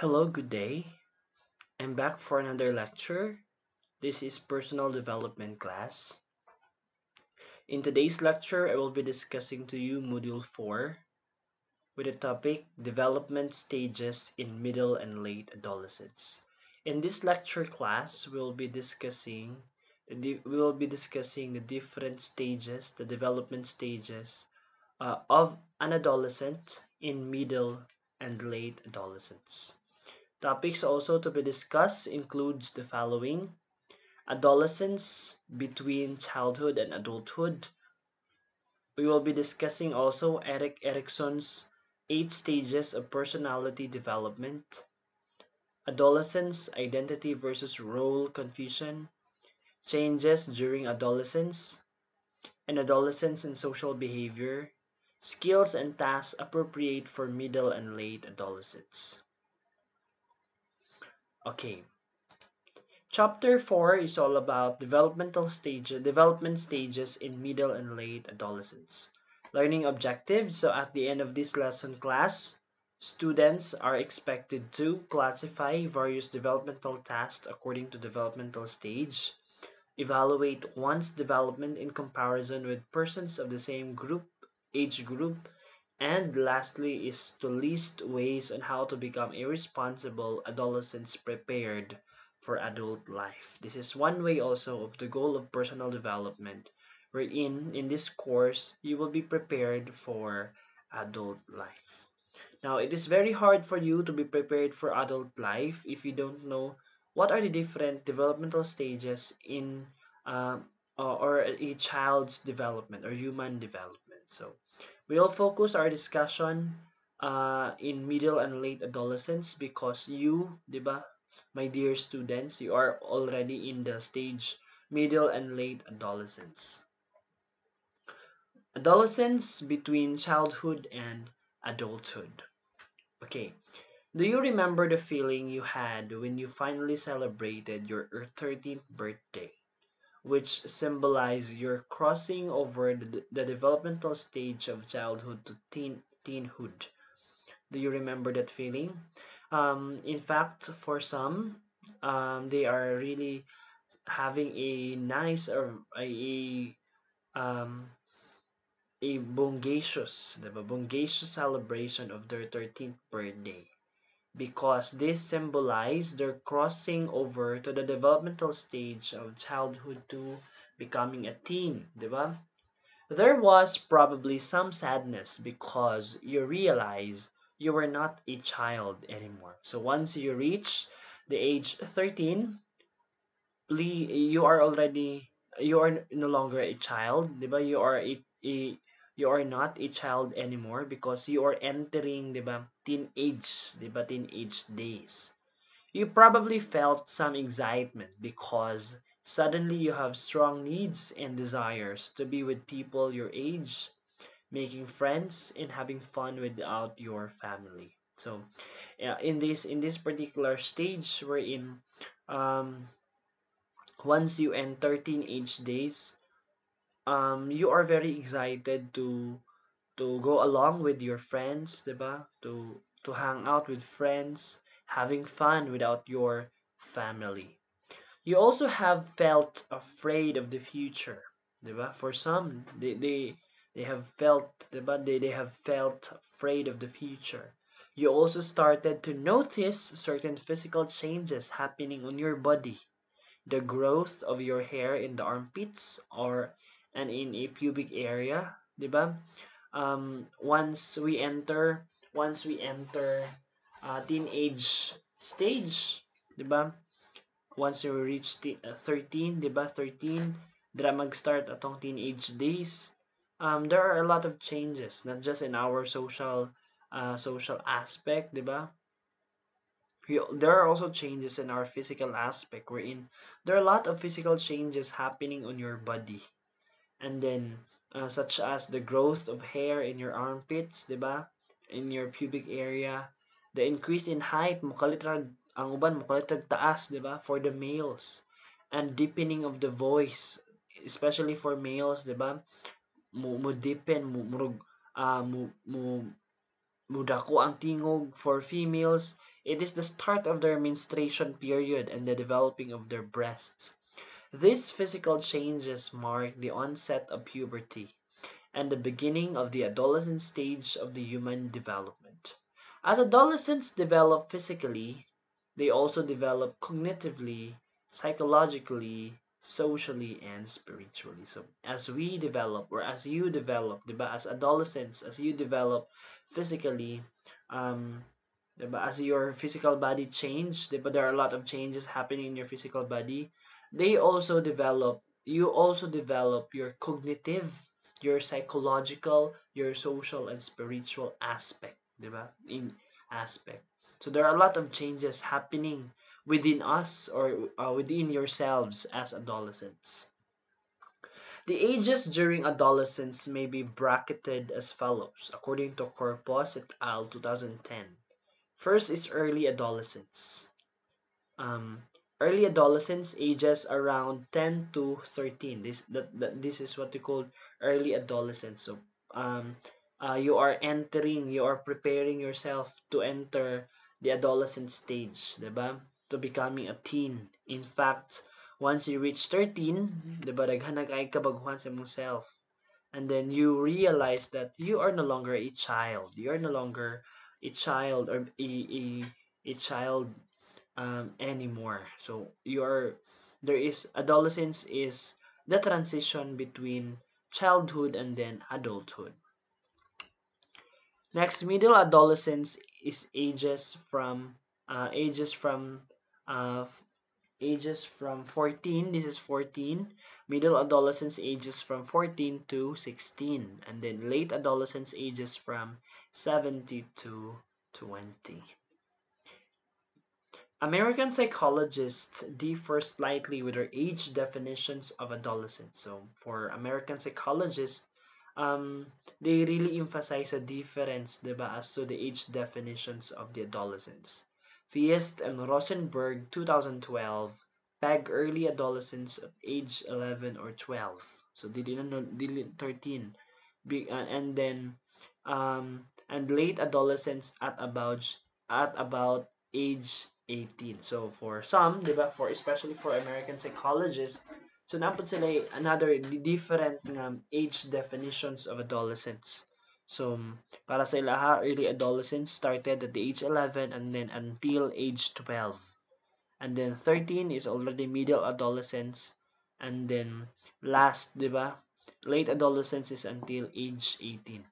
Hello, good day. I'm back for another lecture. This is personal development class. In today's lecture, I will be discussing to you Module 4 with the topic Development Stages in Middle and Late Adolescence. In this lecture class, we will be discussing the different stages, the development stages of an adolescent in middle and late adolescence. Topics also to be discussed includes the following: adolescence between childhood and adulthood. We will be discussing also Erik Erikson's 8 stages of personality development, adolescence identity versus role confusion, changes during adolescence, and adolescence and social behavior, skills and tasks appropriate for middle and late adolescence. Okay, Chapter 4 is all about development stages in middle and late adolescence. Learning objectives. So at the end of this lesson class, students are expected to classify various developmental tasks according to developmental stage, evaluate one's development in comparison with persons of the same age group, and lastly is to list ways on how to become a responsible adolescent prepared for adult life. This is one way also of the goal of personal development, wherein in this course you will be prepared for adult life. Now, it is very hard for you to be prepared for adult life if you don't know what are the different developmental stages in or a child's development or human development. So, we'll focus our discussion in middle and late adolescence because you, diba, my dear students, you are already in the stage middle and late adolescence. Adolescence between childhood and adulthood. Okay, do you remember the feeling you had when you finally celebrated your 13th birthday, which symbolized your crossing over the developmental stage of childhood to teenhood? Do you remember that feeling? In fact, for some, they are really having a nice or um, a bongacious celebration of their 13th birthday because this symbolized their crossing over to the developmental stage of childhood to becoming a teen, diba? There was probably some sadness because you realize you were not a child anymore. So once you reach the age 13, you are no longer a child, diba? You are not a child anymore because you are entering, diba, teenage days. You probably felt some excitement because suddenly you have strong needs and desires to be with people your age, making friends and having fun without your family. So, in this particular stage, we're in um, once you enter teenage days, you are very excited to go along with your friends, diba? To hang out with friends, having fun without your family. You also have felt afraid of the future, diba? For some, they have felt, diba? They have felt afraid of the future. You also started to notice certain physical changes happening on your body, the growth of your hair in the armpits or and in a pubic area, diba? Once we enter teenage stage, diba? Once you reach 13, diba? 13, dira mag-start atong teenage days. There are a lot of changes, not just in our social aspect, diba? There are also changes in our physical aspect wherein there are a lot of physical changes happening on your body, and then such as the growth of hair in your armpits, diba, in your pubic area, the increase in height, mukalitrag ang uban mukalitrag taas, diba, for the males, and deepening of the voice, especially for males, diba, mo deepen murug mu mudako ang tingog. For females, It is the start of their menstruation period and the developing of their breasts. These physical changes mark the onset of puberty and the beginning of the adolescent stage of the human development. As adolescents develop physically, they also develop cognitively, psychologically, socially, and spiritually. So as we develop, or as you develop, diba, as adolescents, as you develop physically, um, diba, as your physical body change, diba, there are a lot of changes happening in your physical body. You also develop your cognitive, your psychological, your social, and spiritual aspect, diba? In aspect. So there are a lot of changes happening within us, or within yourselves as adolescents. The ages during adolescence may be bracketed as follows, according to Corpus et al. 2010. First is early adolescence. Um, Early adolescence ages around 10 to 13. This is what we call early adolescence. So um, you are preparing yourself to enter the adolescent stage, diba? To becoming a teen. In fact, once you reach 13, diba, daghan na kay kabaguhan sa imong self. And then you realize that you are no longer a child. You are no longer a child, or a child anymore. So there is adolescence is the transition between childhood and then adulthood. Next, middle adolescence is ages from uh, ages from 14. This is 14. Middle adolescence ages from 14 to 16, and then late adolescence ages from 70 to 20. American psychologists differ slightly with their age definitions of adolescence. So, for American psychologists, um, they really emphasize a difference, diba, as to the age definitions of the adolescents. Fiest and Rosenberg, 2012, peg early adolescence at age 11 or 12. So they didn't know, 13. And then and late adolescence at about age 18. So for some, diba, for especially for American psychologists, so napod sila another different age definitions of adolescence. So para sa ilaha, early adolescence started at the age 11 and then until age 12. And then 13 is already middle adolescence, and then last, diba, late adolescence is until age 18.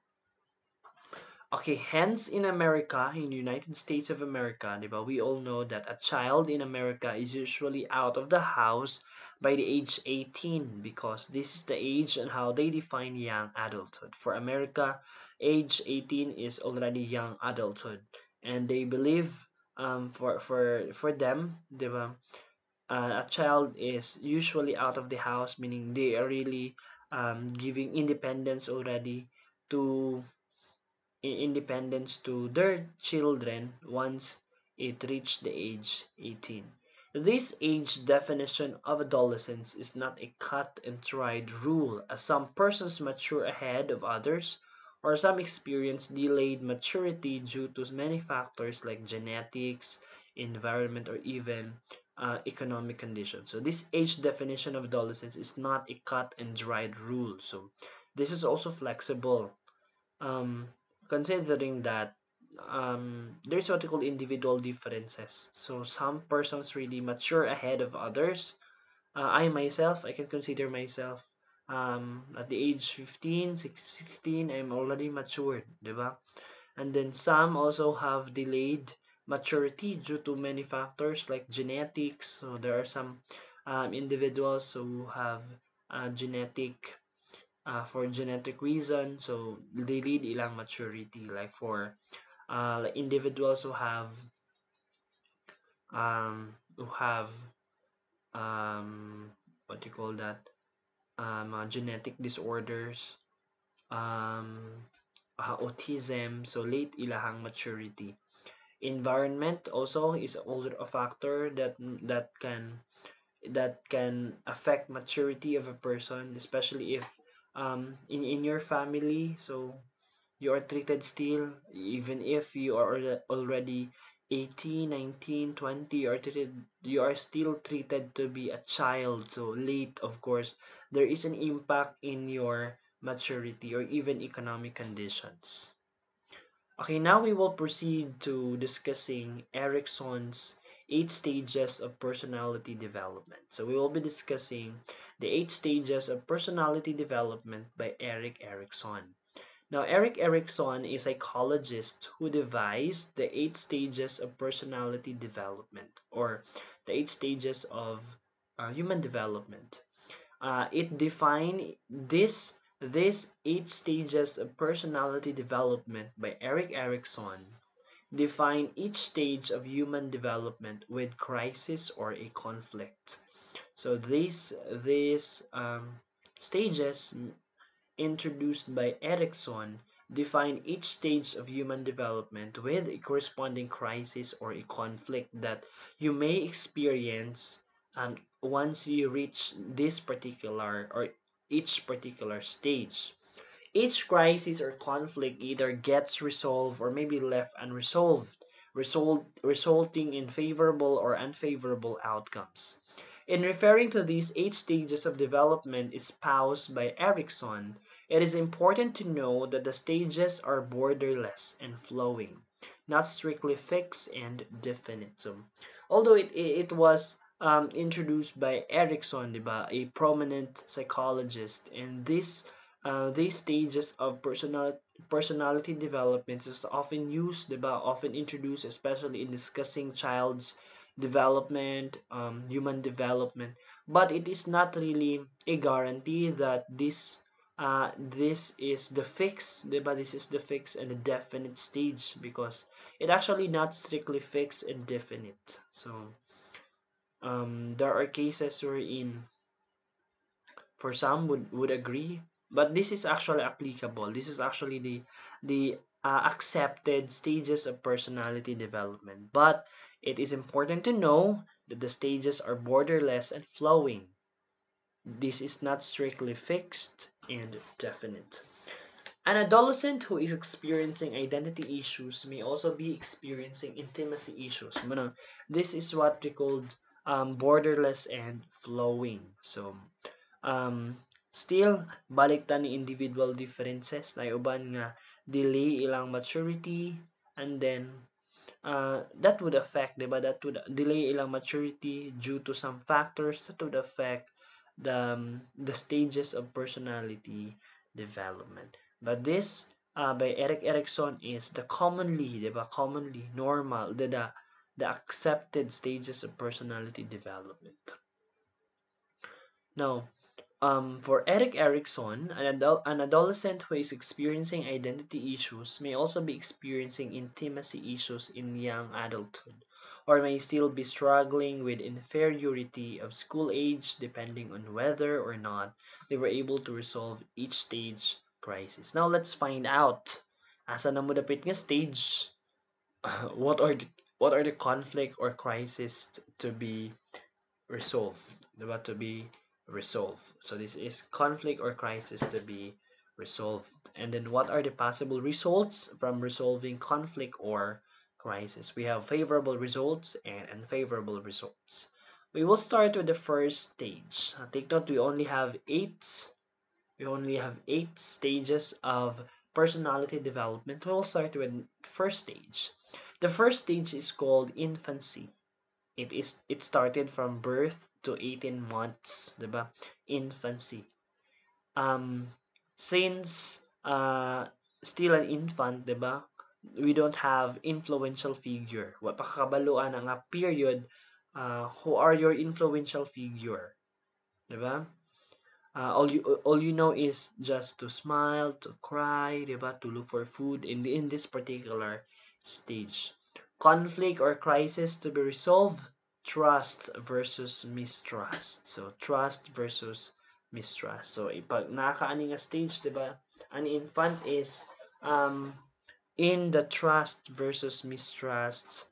Okay, hence in America, in the United States of America, diba, we all know that a child in America is usually out of the house by the age 18, because this is the age and how they define young adulthood. For America, age 18 is already young adulthood, and they believe for them, diba, a child is usually out of the house, meaning they are really giving independence already to independence to their children once it reached the age 18. This age definition of adolescence is not a cut and dried rule, as some persons mature ahead of others, or some experience delayed maturity due to many factors like genetics, environment, or even economic conditions. So this age definition of adolescence is not a cut and dried rule. So this is also flexible, um, considering that there's what we call individual differences. So some persons really mature ahead of others. I myself, I can consider myself at the age 15, 16, I'm already matured, diba? And then some also have delayed maturity due to many factors like genetics. So there are some individuals who have genetic for genetic reason, so they lead ilang maturity, like for like individuals who have what do you call that, genetic disorders, um autism, so late ilahang maturity. Environment also is also a factor that can affect maturity of a person, especially if in your family. So You are treated still, even if you are already 18, 19, 20, you are still treated to be a child. So late, of course, there is an impact in your maturity or even economic conditions. Okay, now we will proceed to discussing Erickson's 8 stages of personality development. So we will be discussing the 8 stages of personality development by Erik Erikson. Now, Erik Erikson is a psychologist who devised the 8 stages of personality development, or the 8 stages of human development. It defined this 8 stages of personality development by Erik Erikson. Define each stage of human development with crisis or a conflict. So these stages introduced by Erikson define each stage of human development with a corresponding crisis or a conflict that you may experience once you reach this particular or each particular stage. Each crisis or conflict either gets resolved or maybe left unresolved, resulting in favorable or unfavorable outcomes. In referring to these 8 stages of development espoused by Erikson, it is important to know that the stages are borderless and flowing, not strictly fixed and definite. So, although it was introduced by Erikson, diba, a prominent psychologist, and these stages of personality development is often used, diba, often introduced, especially in discussing child's development, human development. But it is not really a guarantee that this is the fix, diba? This is the fix and the definite stage, because it actually not strictly fixed and definite. So there are cases wherein for some would agree, but this is actually applicable. This is actually the accepted stages of personality development. But it is important to know that the stages are borderless and flowing. This is not strictly fixed and definite. An adolescent who is experiencing identity issues may also be experiencing intimacy issues. This is what we call borderless and flowing. So, still, balik ta ni individual differences na uban nga delay ilang maturity, and then that would affect, diba? That would delay ilang maturity due to some factors that would affect the stages of personality development. But this by Erik Erikson is the commonly, diba? Commonly normal, the accepted stages of personality development. Now, for Erik Erikson, an adolescent who is experiencing identity issues may also be experiencing intimacy issues in young adulthood, or may still be struggling with inferiority of school age, depending on whether or not they were able to resolve each stage crisis. Now, let's find out, asa na mo dapit nga stage, what are the conflict or crisis to be resolved, diba? To be resolved. So this is conflict or crisis to be resolved. And then what are the possible results from resolving conflict or crisis? We have favorable results and unfavorable results. We will start with the first stage. Take note, we only have eight stages of personality development. We will start with first stage. The first stage is called infancy. It started from birth to 18 months, diba? Infancy. Since still an infant, diba? We don't have influential figure. Wa pa kakabaluan nga period, who are your influential figure, diba? All you know is just to smile, to cry, diba? To look for food in this particular stage. Conflict or crisis to be resolved, trust versus mistrust. So trust versus mistrust. So pag nakaani nga stage, diba? An infant is in the trust versus mistrust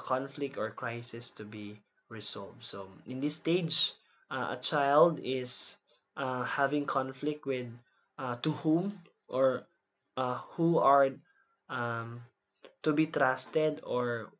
conflict or crisis to be resolved. So in this stage, a child is having conflict with to whom or who are um, to be trusted or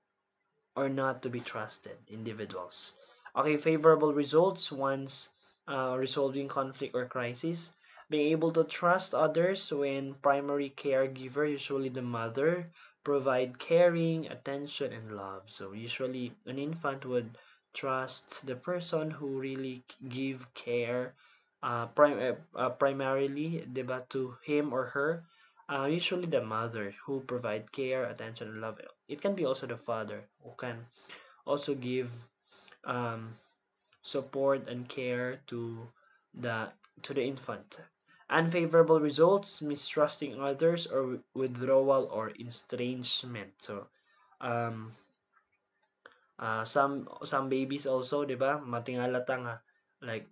not to be trusted individuals. Okay, favorable results once resolving conflict or crisis. Being able to trust others when primary caregiver, usually the mother, provide caring, attention, and love. So usually an infant would trust the person who really give care primarily, diba, to him or her. Usually the mother who provide care, attention, and love. It can be also the father who can also give um, support and care the to the infant. Unfavorable results, mistrusting others or withdrawal or estrangement. So um, some babies also, 'di ba? Matingalata nga like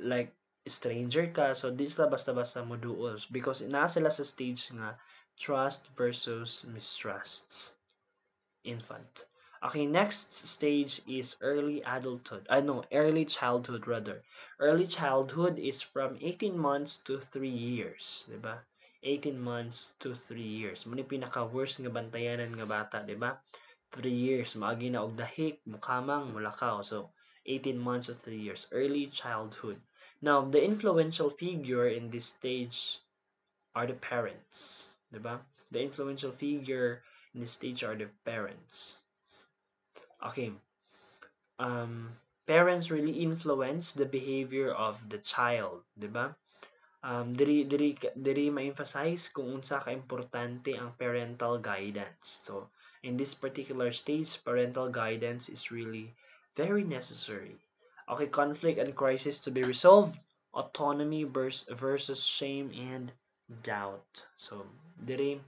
like stranger ka. So this la basta-basta mo duol because na sila sa stage nga trust versus mistrusts. Infant. Okay, next stage is early adulthood. I know, early childhood rather. Early childhood is from 18 months to 3 years, 'di ba? 18 months to 3 years. Muna pinaka-worst nga bantayanan nga bata, 'di ba? 3 years, maagi na og dahik, mukamang, mulakaw. So, 18 months to 3 years. Early childhood. Now, the influential figure in this stage are the parents, 'di ba? The influential figure in this stage are the parents. Okay. Um, Parents really influence the behavior of the child, 'di ba? Diri ma-emphasize kung unsa ka importante ang parental guidance. So, in this particular stage, parental guidance is really very necessary. Okay, conflict and crisis to be resolved, autonomy versus shame and doubt. So, diri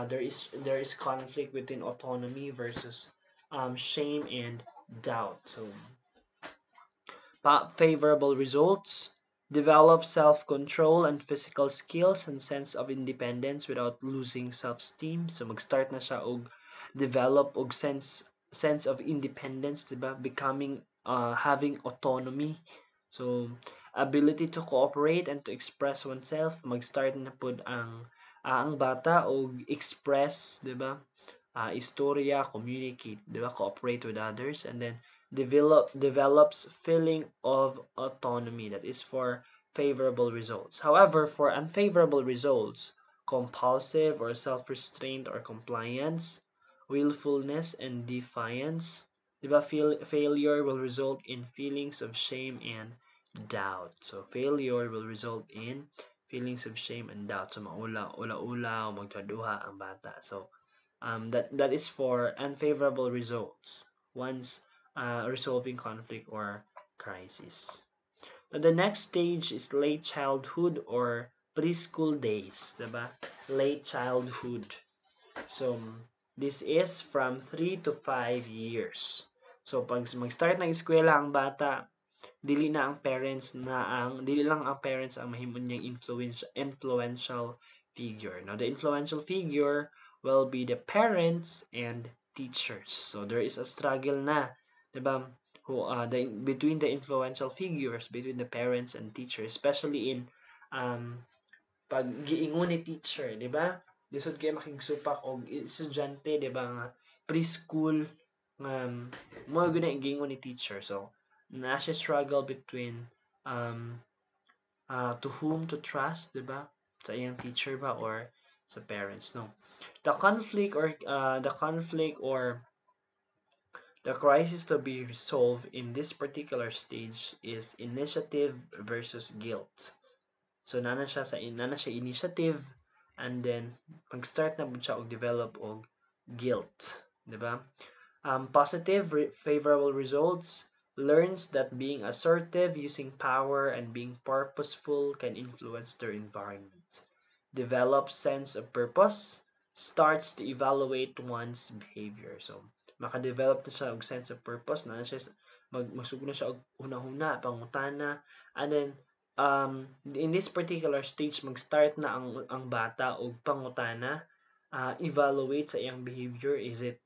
there is conflict between autonomy versus shame and doubt. So, favorable results, develop self-control and physical skills and sense of independence without losing self-esteem. So mag-start na siya og develop og sense of independence, diba? Becoming having autonomy. So ability to cooperate and to express oneself, mag-start na pud ang bata og express, diba? Istorya, communicate, diba? Cooperate with others, and then develops feeling of autonomy. That is for favorable results. However, for unfavorable results, compulsive or self-restraint or compliance, willfulness and defiance, diba? Failure will result in feelings of shame and doubt. So failure will result in feelings of shame and doubt. So ula-ula o magtaduha ang bata. So that is for unfavorable results once resolving conflict or crisis. Now, the next stage is late childhood or preschool days, diba? Late childhood. So, this is from 3 to 5 years. So, pag mag-start ng eskwela ang bata, dili lang ang parents ang mahimong niyang influential figure. Now, the influential figure will be the parents and teachers. So, there is a struggle na, diba? Between the influential figures, between the parents and teachers, especially in pag giingon ni teacher, di ba? Lisod kayo makigsupak og estudyante, di ba, nga preschool mo gud na giingon ni teacher. So, na siya struggle between to whom to trust, di ba? Sa iyang teacher ba or sa parents, no? The conflict or the crisis to be resolved in this particular stage is initiative versus guilt. So nana siya initiative, and then mag-start na siya og develop og guilt, 'di ba? Positive favorable results, learns that being assertive, using power and being purposeful can influence their environment. Develops sense of purpose, starts to evaluate one's behavior. So maka-develop na siya og sense of purpose, na siya magsugod na siya og hunahuna, pangutana, and then in this particular stage mag-start na ang bata og pangutana, evaluate sa iyang behavior. Is it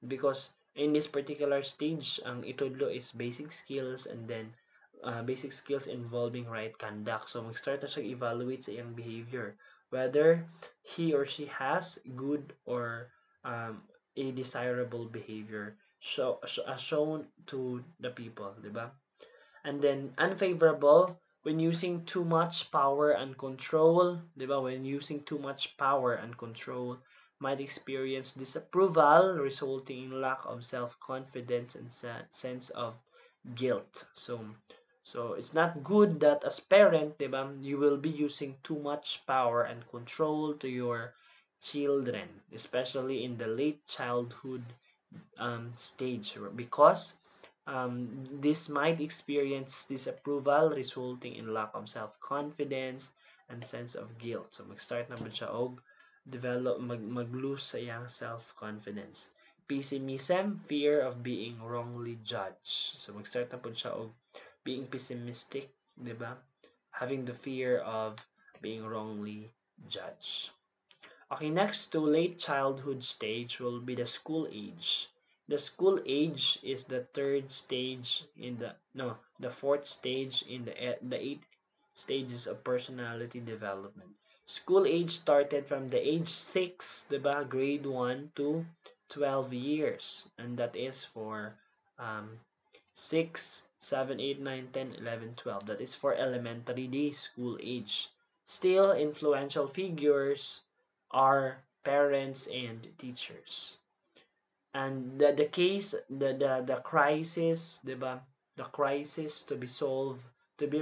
because in this particular stage ang itudlo is basic skills, and then basic skills involving right conduct. So mag-start na siya evaluate sa iyang behavior. whether he or she has good or um, a desirable behavior shown to the people, diba? And then unfavorable when using too much power and control, diba? When using too much power and control, might experience disapproval, resulting in lack of self-confidence and sense of guilt. So it's not good that as parent, diba, you will be using too much power and control to your children, especially in the late childhood stage, because this might experience disapproval, resulting in lack of self-confidence and sense of guilt. So mag-start na siya og mag-lose sa iyang self-confidence. Pessimism, fear of being wrongly judged. So mag-start na siya og being pessimistic, di ba? Having the fear of being wrongly judged. Okay, next to late childhood stage will be the school age. The school age is the third stage in the fourth stage in the 8 stages of personality development. School age started from the age 6, diba? Grade 1 to 12 years. And that is for 6, 7, 8, 9, 10, 11, 12. That is for elementary day school age. Still, influential figures are parents and teachers. And the case, the crisis, diba? The crisis to be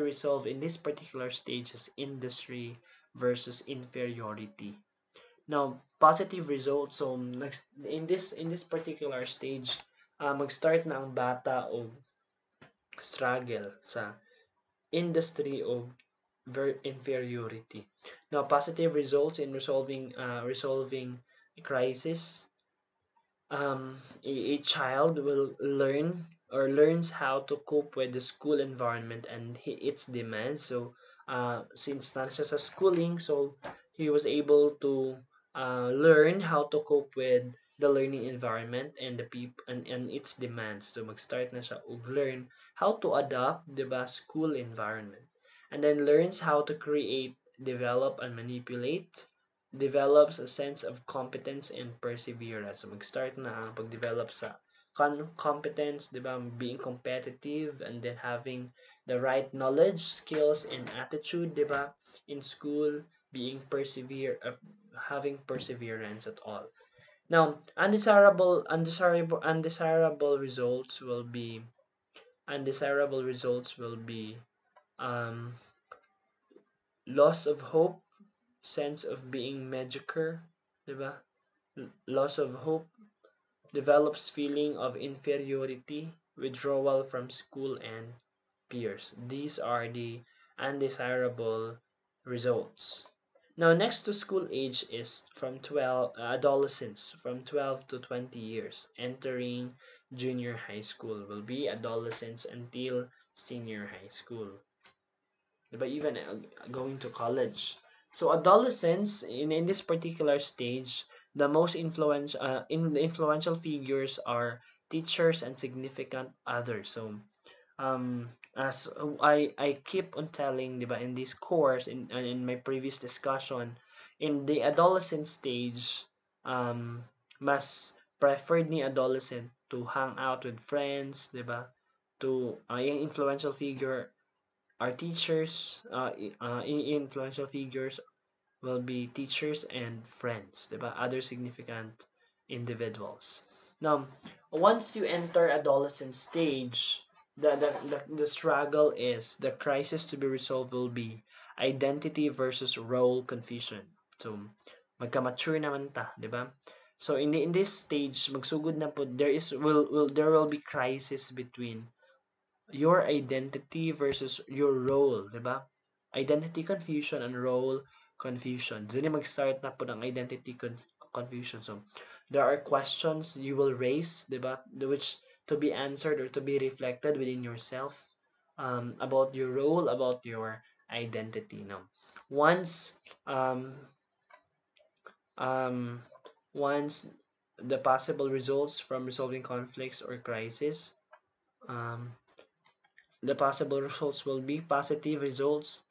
resolved in this particular stage is industry versus inferiority. Now, positive results. So, next, in this particular stage, mag-start na ang bata o struggle sa industry o inferiority. Now, positive results in resolving a crisis. A child will learns how to cope with the school environment and its demands. So, since not siya sa schooling, so he was able to learn how to cope with the learning environment and the people and its demands. So, mag-start na siya og learn how to adapt the school environment, and then learns how to create, develop, and manipulate, develops a sense of competence and perseverance. So mag-start na ang pag-develop sa competence, di ba? Being competitive and then having the right knowledge, skills, and attitude, di ba? In school, being having perseverance at all. Now, undesirable results will be um, loss of hope, sense of being mediocre, diba? Loss of hope, develops feeling of inferiority, withdrawal from school and peers. These are the undesirable results. Now, next to school age is from 12 adolescence, from 12 to 20 years. Entering junior high school will be adolescence until senior high school. But even going to college. So adolescents in this particular stage, the most influential figures are teachers and significant others. So as I keep on telling, diba, in this course, in my previous discussion, in the adolescent stage, mas preferred ni adolescent to hang out with friends, diba? To yung influential figure our teachers, influential figures will be teachers and friends, diba? Other significant individuals. Now, once you enter adolescent stage, the struggle is, the crisis to be resolved will be identity versus role confusion. So, magka-mature naman ta, diba? So in this stage, magsugod na po, there will be crisis between your identity versus your role, di ba? Identity confusion and role confusion. Doon mag-start na po ng identity confusion. So, there are questions you will raise, di ba? Which to be answered or to be reflected within yourself about your role, about your identity. Now, once once the possible results from resolving conflicts or crisis, the possible results will be positive results,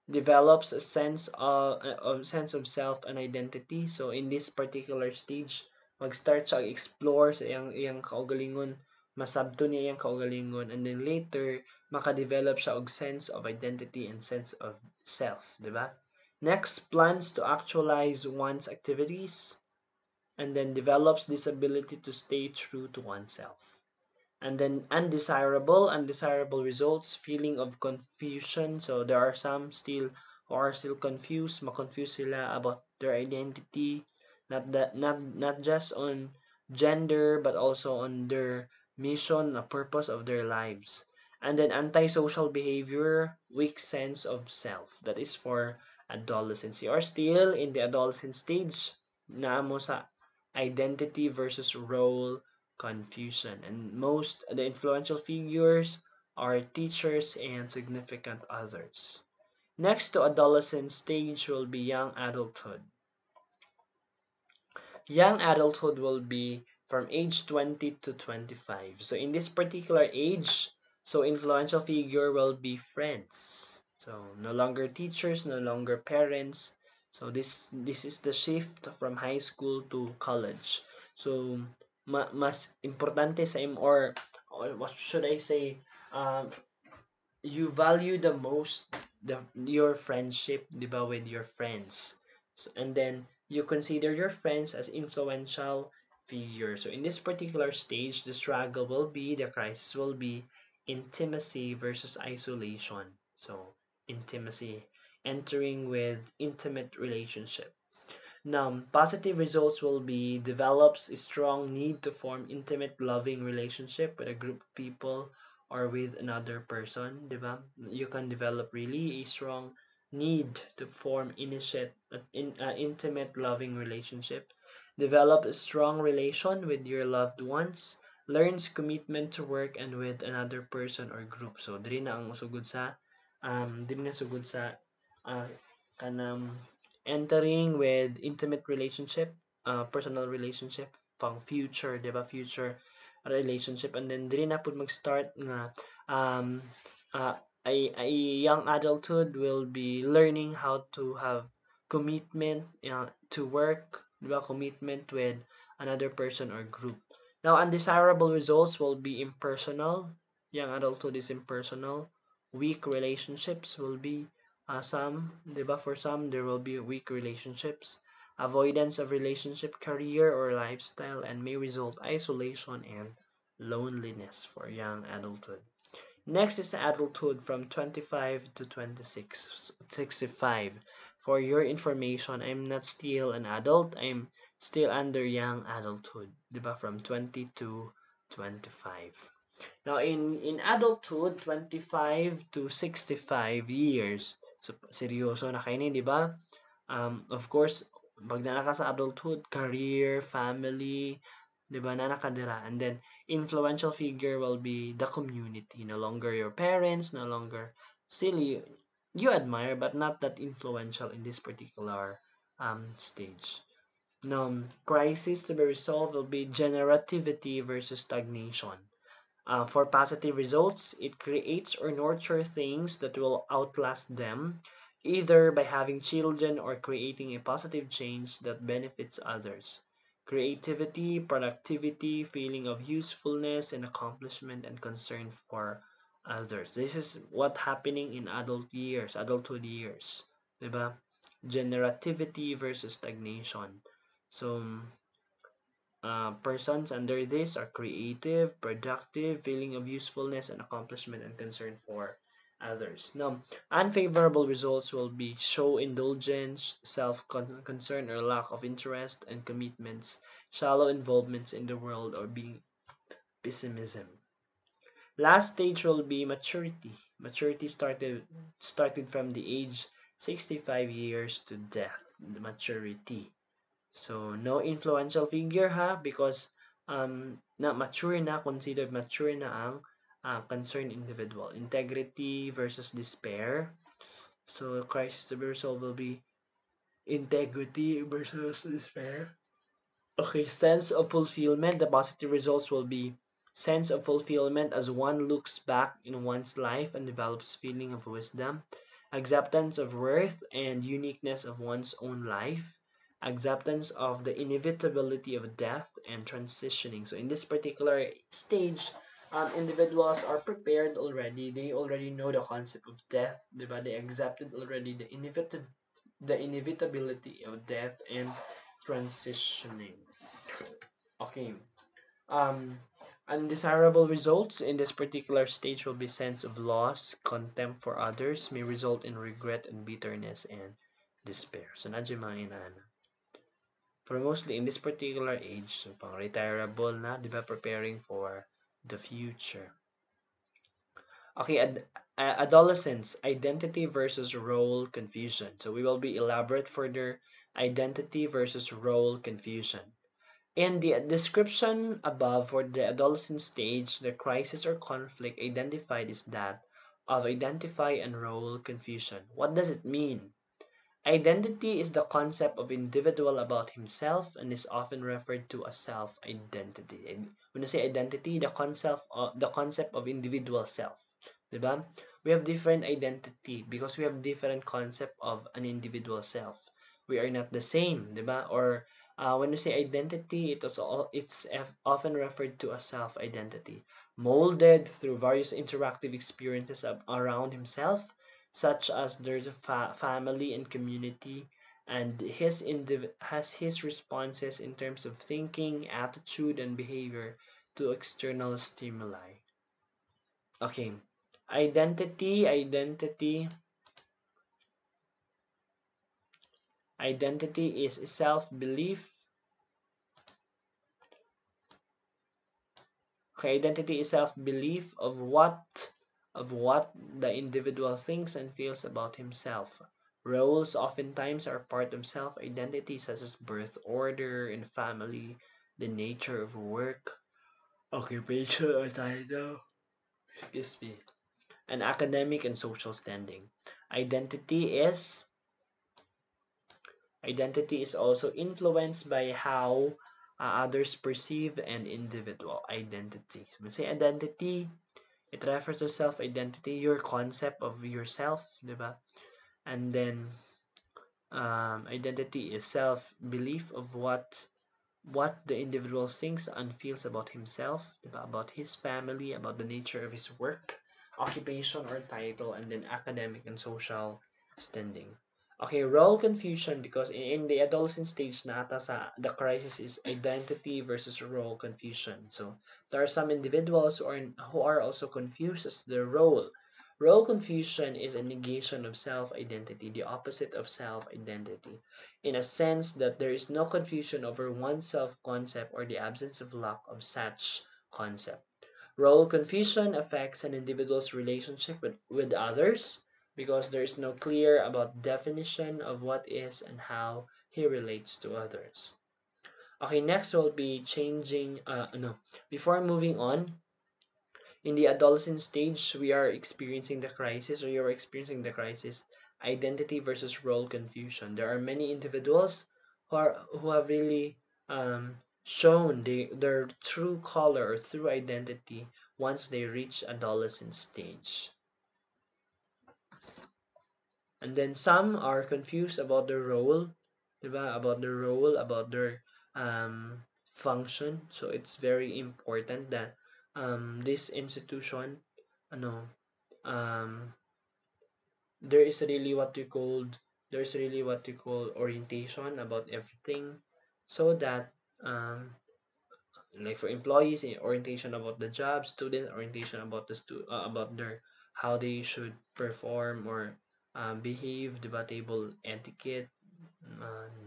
develops a sense of self and identity. So in this particular stage, mag-start siya explore sa iyang kaugalingon, masabto niya iyang kaugalingon, and then later maka-develop siya og sense of identity and sense of self, di ba? Next, plans to actualize one's activities, and then develops this ability to stay true to oneself. And then undesirable results, feeling of confusion. So there are some still who are still confused, ma-confuse sila about their identity, not just on gender but also on their mission, a purpose of their lives. And then antisocial behavior, weak sense of self. That is for adolescence. You are still in the adolescent stage, na mo sa identity versus role confusion. And most the influential figures are teachers and significant others. Next to adolescent stage will be young adulthood. Young adulthood will be from age 20 to 25. So in this particular age, so influential figure will be friends. So no longer teachers, no longer parents. So this is the shift from high school to college. So mas importante sa or what should I say, you value the most your friendship, di ba, with your friends. So, and then you consider your friends as influential figures. So in this particular stage, the crisis will be intimacy versus isolation. So intimacy, entering with intimate relationship. Now, positive results will be develops a strong need to form intimate, loving relationship with a group of people or with another person, diba? You can develop really a strong need to form intimate, loving relationship. Develop a strong relation with your loved ones. Learns commitment to work and with another person or group. So, diri na sugod sa uh, kanang entering with intimate relationship, personal relationship, pang future, di ba? Future relationship. And then, diri na po mag-start nga, um, uh, a young adulthood will be learning how to have commitment, to work, di ba? Commitment with another person or group. Now, undesirable results will be impersonal. Young adulthood is impersonal. Weak relationships will be some, diba? For some, there will be weak relationships, avoidance of relationship, career, or lifestyle, and may result isolation and loneliness for young adulthood. Next is adulthood from 25 to 26, 65. For your information, I'm not still an adult. I'm still under young adulthood, diba? From 20 to 25. Now, in adulthood, 25 to 65 years. So, seryoso na kayo ni, di ba? Of course, pag na ka sa adulthood, career, family, di ba, na nakadira. And then, influential figure will be the community. No longer your parents, no longer, still you admire, but not that influential in this particular stage. Now, crisis to be resolved will be generativity versus stagnation. For positive results, it creates or nurtures things that will outlast them, either by having children or creating a positive change that benefits others. Creativity, productivity, feeling of usefulness and accomplishment, and concern for others. This is what happening in adulthood years. Diba? Generativity versus stagnation. So, persons under this are creative, productive, feeling of usefulness and accomplishment, and concern for others. Now, unfavorable results will be show indulgence, self-concern or lack of interest and commitments, shallow involvements in the world, or being pessimism. Last stage will be maturity. Maturity started from the age 65 years to death. The maturity. So, no influential figure ha, because considered mature na ang concerned individual. Integrity versus despair. So, crisis to be resolved will be integrity versus despair. Okay, sense of fulfillment. The positive results will be sense of fulfillment as one looks back in one's life and develops feeling of wisdom. acceptance of worth and uniqueness of one's own life, acceptance of the inevitability of death and transitioning. So in this particular stage, individuals are prepared already. They already know the concept of death, diba? They accepted already the inevitability of death and transitioning. Okay. Um, Undesirable results in this particular stage will be sense of loss, contempt for others, may result in regret and bitterness and despair. So, nadyo mga inana. Pero mostly in this particular age, so pang retireable na, di ba, preparing for the future. Okay, adolescence, identity versus role confusion. So we will be elaborate further, identity versus role confusion. In the description above for the adolescent stage, the crisis or conflict identified is that of identify and role confusion. What does it mean? Identity is the concept of individual about himself and is often referred to as self-identity. And when I say identity, the concept of individual self. Diba? We have different identity because we have different concept of an individual self. We are not the same, diba? Or when you say identity, it's often referred to as self-identity, molded through various interactive experiences around himself, such as there's a family and community, and has his responses in terms of thinking, attitude, and behavior to external stimuli. Okay, identity is self-belief. Okay, identity is self-belief of what the individual thinks and feels about himself. Roles oftentimes are part of self-identity, such as birth order in family, the nature of work, occupation or title, excuse me, and academic and social standing. Identity is Identity is also influenced by how others perceive an individual identity. So when we say identity, it refers to self-identity, your concept of yourself, diba? And then identity is self-belief of what the individual thinks and feels about himself, diba? About his family, about the nature of his work, occupation or title, and then academic and social standing. Okay, role confusion, because in the adolescent stage nata the crisis is identity versus role confusion. So there are some individuals who are also confused as their role. Role confusion is a negation of self-identity, the opposite of self-identity, in a sense that there is no confusion over one's self-concept or the absence of lack of such concept. Role confusion affects an individual's relationship with others because there is no clear about definition of what is and how he relates to others. Okay, next will be changing, no, before moving on, in the adolescent stage, we are experiencing the crisis, or you're experiencing the crisis, identity versus role confusion. There are many individuals who have really shown their true color or true identity once they reach adolescent stage. And then some are confused about their role, diba? About their function. So it's very important that this institution, ano, um, there is really what we called there's really what we call orientation about everything, so that like for employees, orientation about the job, students orientation about about their how they should perform or behave, debatable etiquette,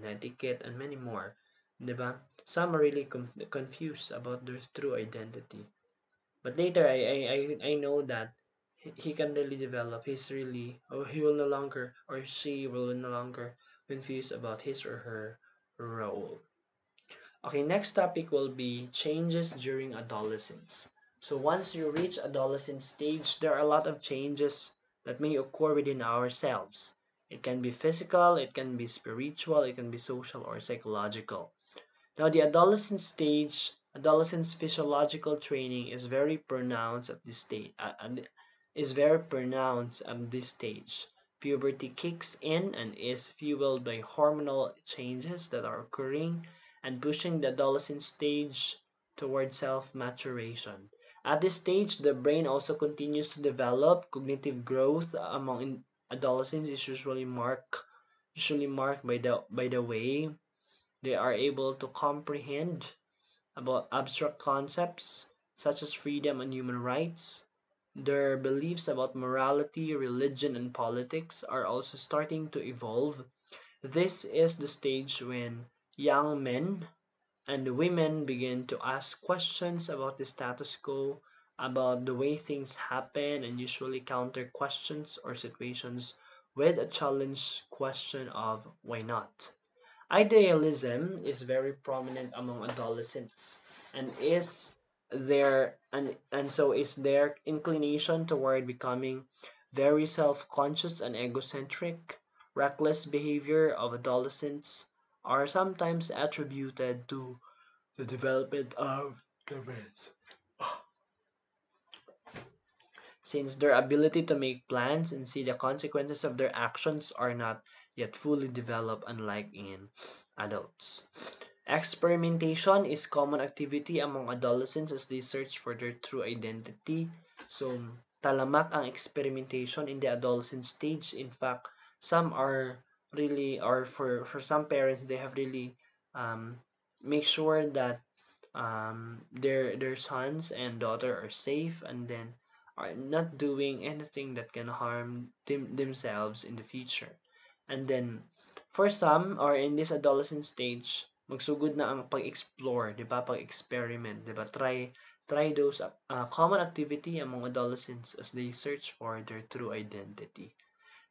etiquette, and many more, diba? Some are really confused about their true identity, but later I know that he can really develop. He will no longer, or she will no longer confused about his or her role. Okay, next topic will be changes during adolescence. So once you reach adolescent stage, there are a lot of changes that may occur within ourselves. It can be physical, it can be spiritual, it can be social or psychological. Now the adolescent stage, adolescent's physiological training is very pronounced at this stage. Puberty kicks in and is fueled by hormonal changes that are occurring and pushing the adolescent stage toward self-maturation. At this stage, the brain also continues to develop. Cognitive growth among adolescents is usually marked by the way they are able to comprehend about abstract concepts such as freedom and human rights. Their beliefs about morality, religion, and politics are also starting to evolve. This is the stage when young men and women begin to ask questions about the status quo, about the way things happen, and usually counter questions or situations with a challenge question of why not. Idealism is very prominent among adolescents and is so is their inclination toward becoming very self-conscious and egocentric. Reckless behavior of adolescents are sometimes attributed to the development of the brain, since their ability to make plans and see the consequences of their actions are not yet fully developed, unlike in adults. Experimentation is common activity among adolescents as they search for their true identity. So, talamak ang experimentation in the adolescent stage. In fact, some are really, or for some parents, they have really um, make sure that their sons and daughter are safe and then are not doing anything that can harm themselves in the future. And then for some or in this adolescent stage, magsugod na ang pag-explore, 'di ba? Pag-experiment, 'di ba? Try those common activity among adolescents as they search for their true identity.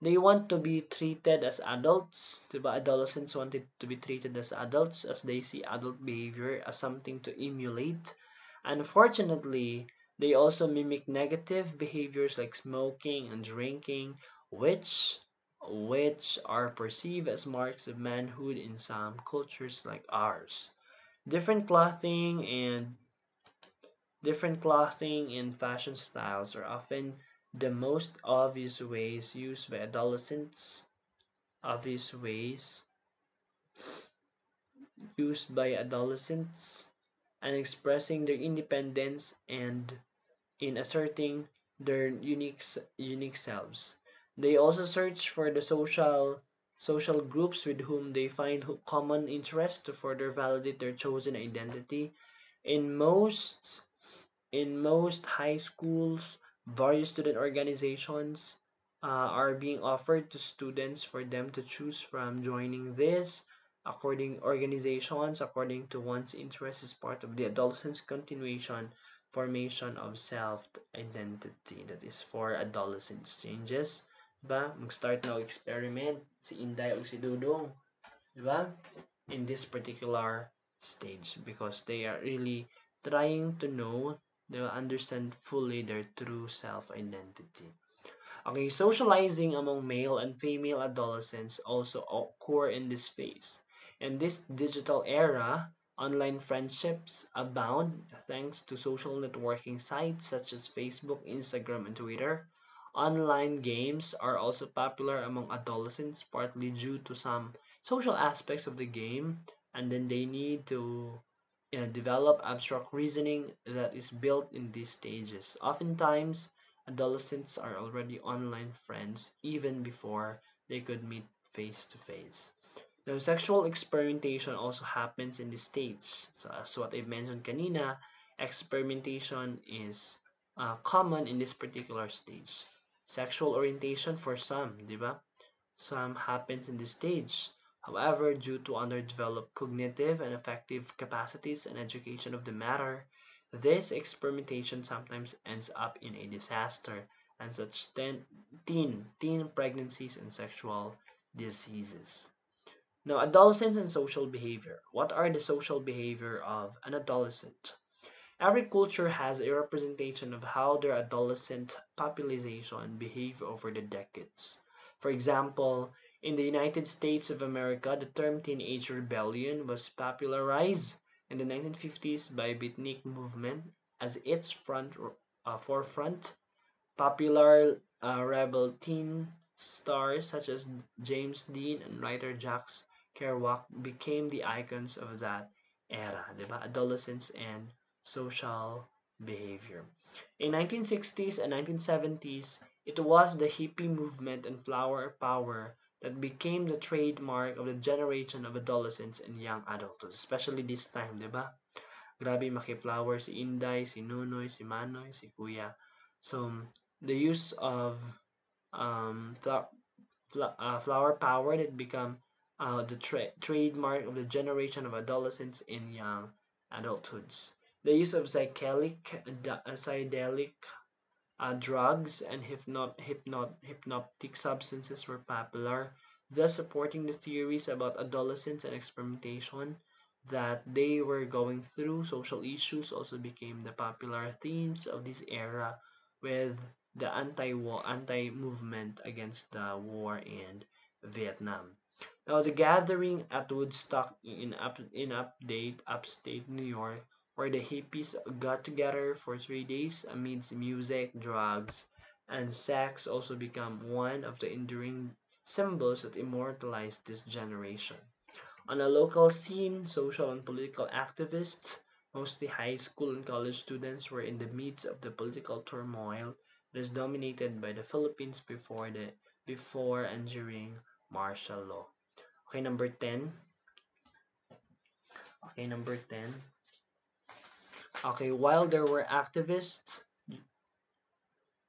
They want to be treated as adults, diba? Adolescents wanted to be treated as adults as they see adult behavior as something to emulate. Unfortunately, they also mimic negative behaviors like smoking and drinking, which which are perceived as marks of manhood in some cultures like ours. Different clothing and Different clothing and fashion styles are often the most obvious ways used by adolescents and expressing their independence and in asserting their unique selves. They also search for the social groups with whom they find common interest to further validate their chosen identity. In most In most high schools, various student organizations are being offered to students for them to choose from. Joining this according to one's interest is part of the adolescent's continuation formation of self-identity. That is for adolescents changes. Diba? Mag-start na experiment si Inday o si Dudong. Diba? In this particular stage because they are really trying to know, they will understand fully their true self-identity. Okay, socializing among male and female adolescents also occur in this phase. In this digital era, online friendships abound thanks to social networking sites such as Facebook, Instagram, and Twitter. Online games are also popular among adolescents, partly due to some social aspects of the game, and then they need to develop abstract reasoning that is built in these stages. Oftentimes, adolescents are already online friends even before they could meet face to face. Now, sexual experimentation also happens in this stage. So, as what I mentioned kanina, experimentation is common in this particular stage. Sexual orientation for some, di ba? Some happens in this stage. However, due to underdeveloped cognitive and affective capacities and education of the matter, this experimentation sometimes ends up in a disaster and such teen pregnancies and sexual diseases. Now, adolescence and social behavior. What are the social behavior of an adolescent? Every culture has a representation of how their adolescent population behave over the decades. For example, in the United States of America, the term teenage rebellion was popularized in the 1950s by beatnik movement as its forefront. Popular rebel teen Stars such as James Dean and writer Jacques Kerouac became the icons of that era, diba? Adolescence and social behavior. In 1960s and 1970s, it was the hippie movement and flower power that became the trademark of the generation of adolescents and young adults, especially this time, diba? Grabe maki-flower si Inday, si Nunoy, si Manoy, si Kuya. So, the use of um, flower power that become the trademark of the generation of adolescents in young adulthoods. The use of psychedelic drugs and hypnotic substances were popular, thus supporting the theories about adolescence and experimentation that they were going through. Social issues also became the popular themes of this era, with the anti-war, anti-movement against the war in Vietnam. Now, the gathering at Woodstock upstate New York, where the hippies got together for 3 days amidst music, drugs, and sex, also become one of the enduring symbols that immortalized this generation. On a local scene, social and political activists, mostly high school and college students, were in the midst of the political turmoil that is dominated by the Philippines before and during martial law. Okay, number 10. Okay, number 10. Okay, while there were activists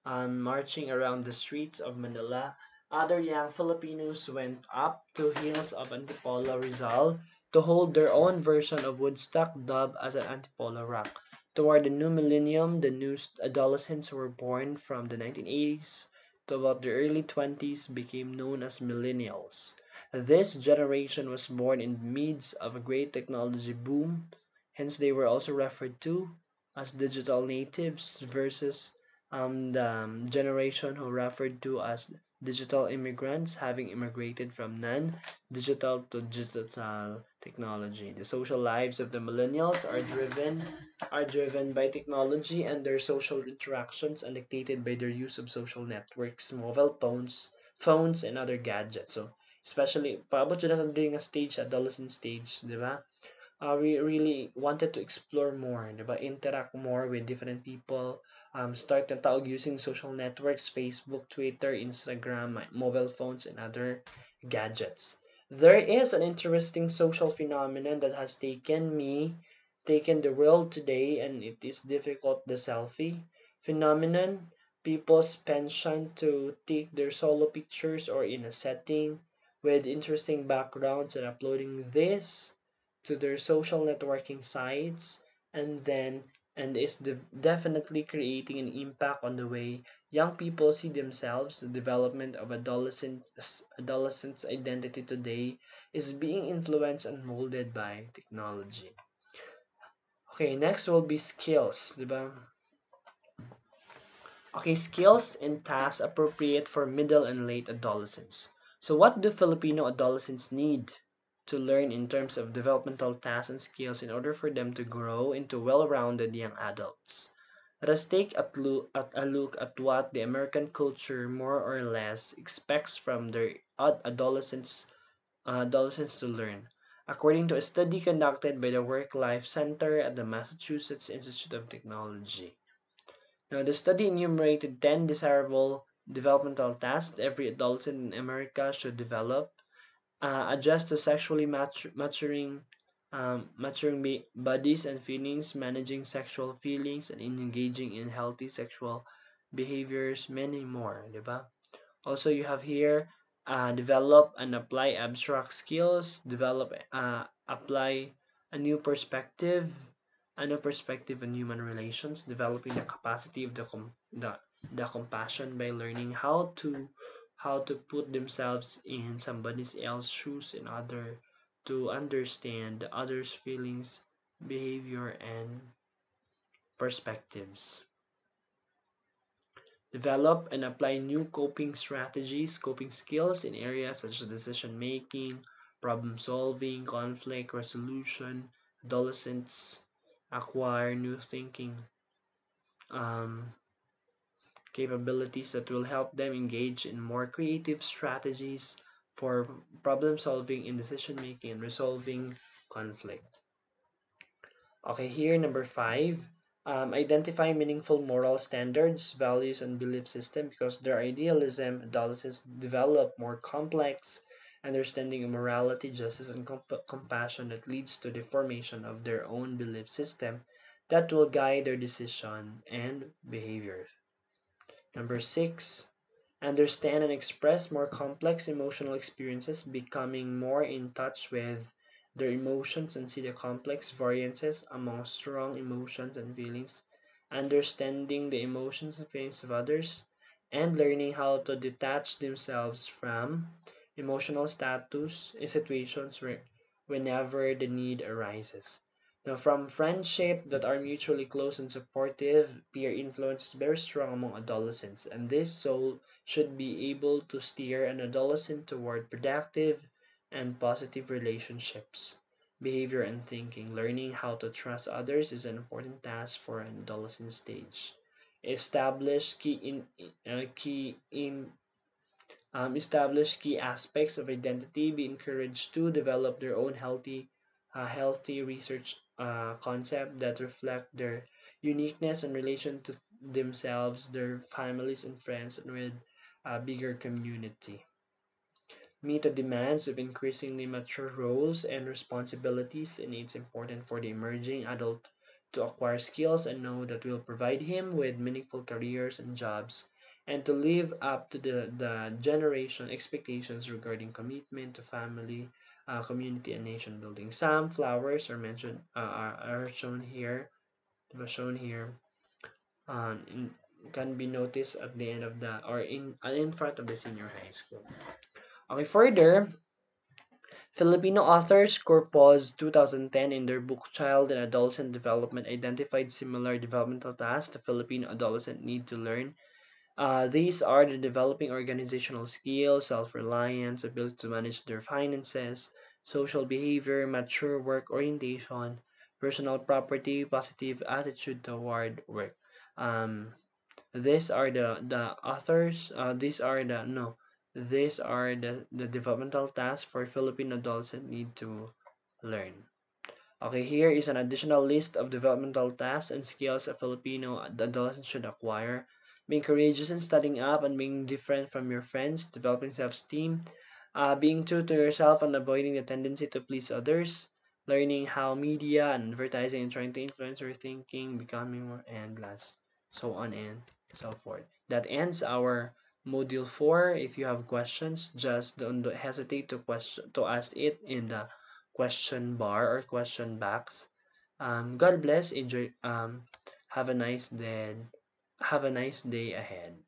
marching around the streets of Manila, other young Filipinos went up to hills of Antipolo, Rizal to hold their own version of Woodstock, dubbed as an Antipolo Rock. Toward the new millennium, the new adolescents who were born from the 1980s to about the early 20s became known as millennials. This generation was born in the midst of a great technology boom, hence they were also referred to as digital natives versus the generation who referred to as digital immigrants, having immigrated from non-digital to digital technology. The social lives of the millennials are driven by technology and their social interactions and dictated by their use of social networks, mobile phones and other gadgets. So especially paabot yun natin during a stage, adolescent stage, di ba? We really wanted to explore more, diba? Interact more with different people. Start na taog using social networks, Facebook, Twitter, Instagram, mobile phones, and other gadgets. There is an interesting social phenomenon that has taken the world today, and it is difficult the selfie phenomenon. People's penchant to take their solo pictures or in a setting with interesting backgrounds and uploading this to their social networking sites, and is definitely creating an impact on the way young people see themselves. The development of adolescents identity today is being influenced and molded by technology. Okay, next will be skills, diba? Okay, skills and tasks appropriate for middle and late adolescence. So what do Filipino adolescents need to learn in terms of developmental tasks and skills in order for them to grow into well-rounded young adults? Let us take a look at what the American culture more or less expects from their adolescents to learn. According to a study conducted by the Work-Life Center at the Massachusetts Institute of Technology. Now, the study enumerated 10 desirable developmental tasks every adolescent in America should develop: adjust to sexually maturing bodies and feelings, managing sexual feelings, and engaging in healthy sexual behaviors, many more, diba? Also, you have here develop and apply abstract skills, apply a new perspective, on human relations, developing the capacity of the compassion by learning how to put themselves in somebody else's shoes in order to understand others' feelings, behavior, and perspectives. Develop and apply new coping skills in areas such as decision making, problem solving, conflict resolution. Adolescents acquire new thinking um, capabilities that will help them engage in more creative strategies for problem solving in decision making and resolving conflict. Okay, here number 5, identify meaningful moral standards, values, and belief system. Because their idealism, adolescents develop more complex understanding of morality, justice, and compassion that leads to the formation of their own belief system that will guide their decision and behavior. Number 6, understand and express more complex emotional experiences, becoming more in touch with their emotions and see the complex variances among strong emotions and feelings, understanding the emotions and feelings of others, and learning how to detach themselves from emotional status in situations whenever the need arises. Now, from friendship that are mutually close and supportive, peer influence is very strong among adolescents, and this soul should be able to steer an adolescent toward productive and positive relationships, behavior, and thinking. Learning how to trust others is an important task for an adolescent stage. Establish establish key aspects of identity. Be encouraged to develop their own healthy research concept that reflect their uniqueness in relation to themselves, their families and friends, and with a bigger community. Meet the demands of increasingly mature roles and responsibilities, and it's important for the emerging adult to acquire skills and know that will provide him with meaningful careers and jobs, and to live up to the generation expectations regarding commitment to family, community, and nation building. Some flowers are mentioned are shown here, in, can be noticed at the end of the or in front of the senior high school. Okay, further, Filipino authors Corpus 2010 in their book Child and Adolescent Development identified similar developmental tasks the Filipino adolescent need to learn. These are the developing organizational skills, self-reliance, ability to manage their finances, social behavior, mature work orientation, personal property, positive attitude toward work. Um, these are the authors. These are the no. These are the developmental tasks for Filipino adults that need to learn. Okay, here is an additional list of developmental tasks and skills a Filipino adolescent should acquire. Being courageous in studying up and being different from your friends, developing self-esteem, being true to yourself and avoiding the tendency to please others, learning how media and advertising and trying to influence your thinking, becoming more endless, so on and so forth. That ends our module 4. If you have questions, just don't hesitate to ask it in the question bar or question box. God bless. Enjoy. Have a nice day. Have a nice day ahead.